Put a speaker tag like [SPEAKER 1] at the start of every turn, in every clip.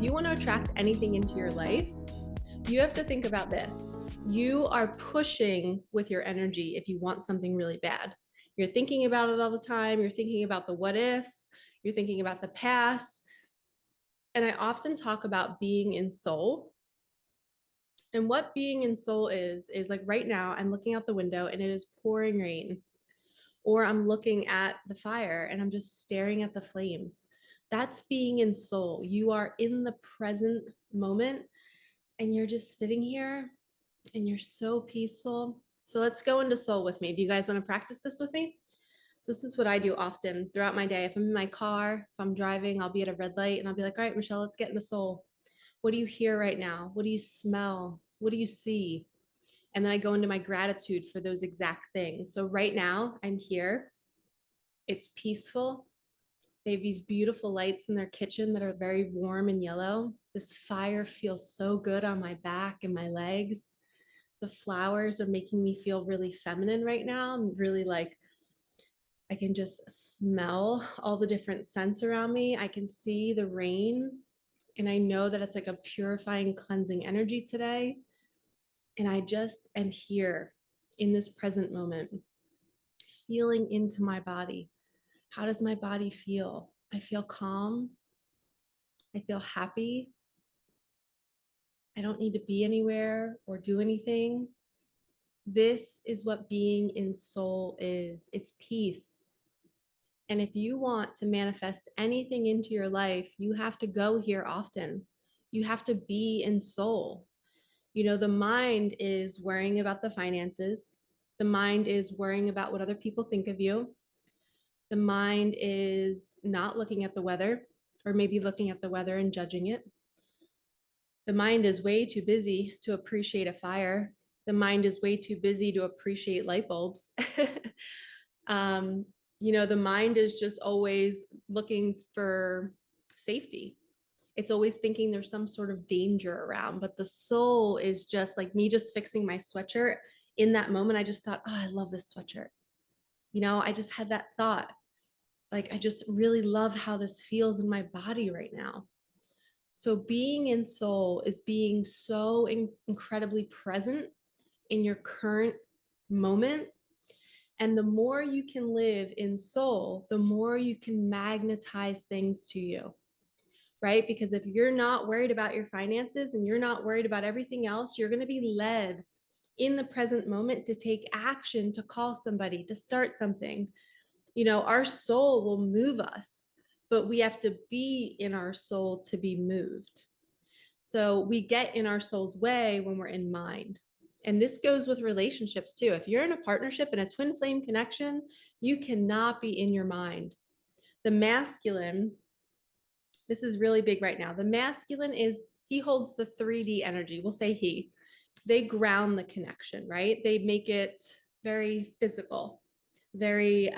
[SPEAKER 1] if you want to attract anything into your life, you have to think about this. You are pushing with your energy if you want something really bad. You're thinking about it all the time. You're thinking about the what ifs. You're thinking about the past. And I often talk about being in soul. And what being in soul is like right now, I'm looking out the window and it is pouring rain. Or I'm looking at the fire and I'm just staring at the flames. That's being in soul. You are in the present moment and you're just sitting here and you're so peaceful. So let's go into soul with me. Do you guys want to practice this with me? So this is what I do often throughout my day. If I'm in my car, if I'm driving, I'll be at a red light and I'll be like, all right, Michelle, let's get into soul. What do you hear right now? What do you smell? What do you see? And then I go into my gratitude for those exact things. So right now I'm here. It's peaceful. They have these beautiful lights in their kitchen that are very warm and yellow. This fire feels so good on my back and my legs. The flowers are making me feel really feminine right now. I'm really like, I can just smell all the different scents around me. I can see the rain, and I know that it's like a purifying, cleansing energy today. And I just am here in this present moment, feeling into my body. How does my body feel? I feel calm. I feel happy. I don't need to be anywhere or do anything. This is what being in soul is. It's peace. And if you want to manifest anything into your life, you have to go here often. You have to be in soul. You know, the mind is worrying about the finances. The mind is worrying about what other people think of you. The mind is not looking at the weather, or maybe looking at the weather and judging it. The mind is way too busy to appreciate a fire. The mind is way too busy to appreciate light bulbs. um, you know, the mind is just always looking for safety. It's always thinking there's some sort of danger around, but the soul is just like me just fixing my sweatshirt. In that moment, I just thought, oh, I love this sweatshirt. You know, I just had that thought. Like, I just really love how this feels in my body right now. So being in soul is being so incredibly present in your current moment. And the more you can live in soul, the more you can magnetize things to you, right? Because if you're not worried about your finances and you're not worried about everything else, you're going to be led in the present moment to take action, to call somebody, to start something. You know, our soul will move us, but we have to be in our soul to be moved. So we get in our soul's way when we're in mind. And this goes with relationships too. If you're in a partnership and a twin flame connection, you cannot be in your mind. The masculine, this is really big right now. The masculine is, he holds the 3D energy. We'll say he. They ground the connection, right? They make it very physical, very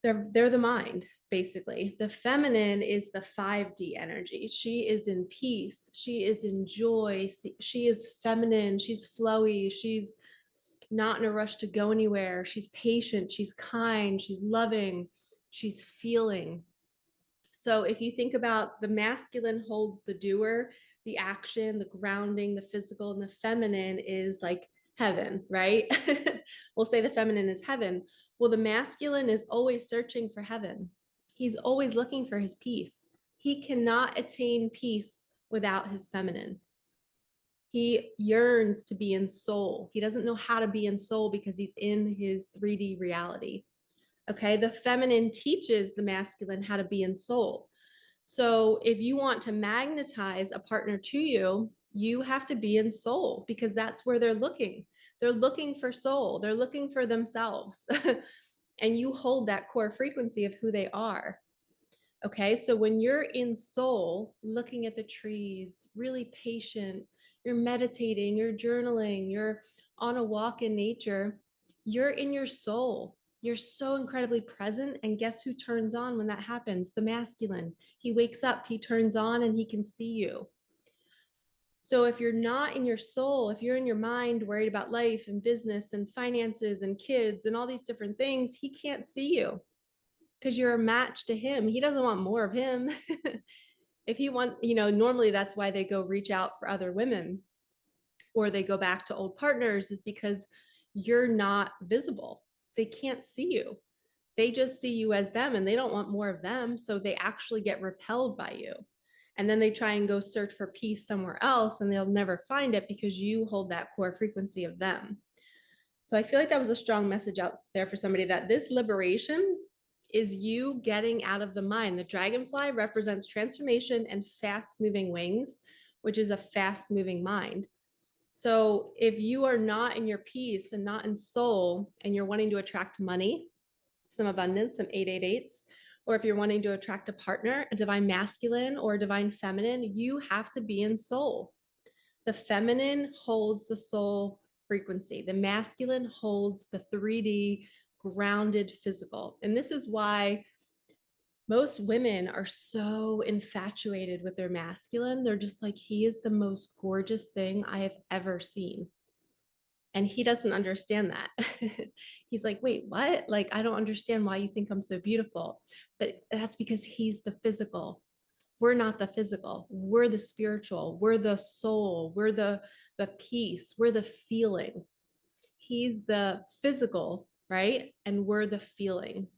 [SPEAKER 1] they're the mind, basically. The feminine is the 5D energy. She is in peace. She is in joy. She is feminine. She's flowy. She's not in a rush to go anywhere. She's patient. She's kind. She's loving. She's feeling. So if you think about, the masculine holds the doer, the action, the grounding, the physical, and the feminine is like heaven, right? We'll say the feminine is heaven. Well, the masculine is always searching for heaven. He's always looking for his peace. He cannot attain peace without his feminine. He yearns to be in soul. He doesn't know how to be in soul because he's in his 3D reality. Okay, the feminine teaches the masculine how to be in soul. So if you want to magnetize a partner to you, you have to be in soul, because that's where they're looking. They're looking for soul. They're looking for themselves. And you hold that core frequency of who they are. Okay, so when you're in soul, looking at the trees, really patient, you're meditating, you're journaling, you're on a walk in nature, you're in your soul. You're so incredibly present. And guess who turns on when that happens? The masculine. He wakes up, he turns on, and he can see you. So if you're not in your soul, if you're in your mind worried about life and business and finances and kids and all these different things, he can't see you because you're a match to him. He doesn't want more of him. If you want, you know, normally that's why they go reach out for other women or they go back to old partners, is because you're not visible. They can't see you. They just see you as them and they don't want more of them. So they actually get repelled by you. And then they try and go search for peace somewhere else and they'll never find it because you hold that core frequency of them. So I feel like that was a strong message out there for somebody, that this liberation is you getting out of the mind. The dragonfly represents transformation and fast moving wings, which is a fast moving mind. So if you are not in your peace and not in soul and you're wanting to attract money, some abundance, some 888s, or if you're wanting to attract a partner, a divine masculine or a divine feminine, you have to be in soul. The feminine holds the soul frequency. The masculine holds the 3D grounded physical. And this is why most women are so infatuated with their masculine. They're just like, he is the most gorgeous thing I have ever seen. And he doesn't understand that. He's like, wait, what? Like, I don't understand why you think I'm so beautiful. But that's because he's the physical. We're not the physical. We're the spiritual. We're the soul. We're the peace. We're the feeling. He's the physical, right? And we're the feeling.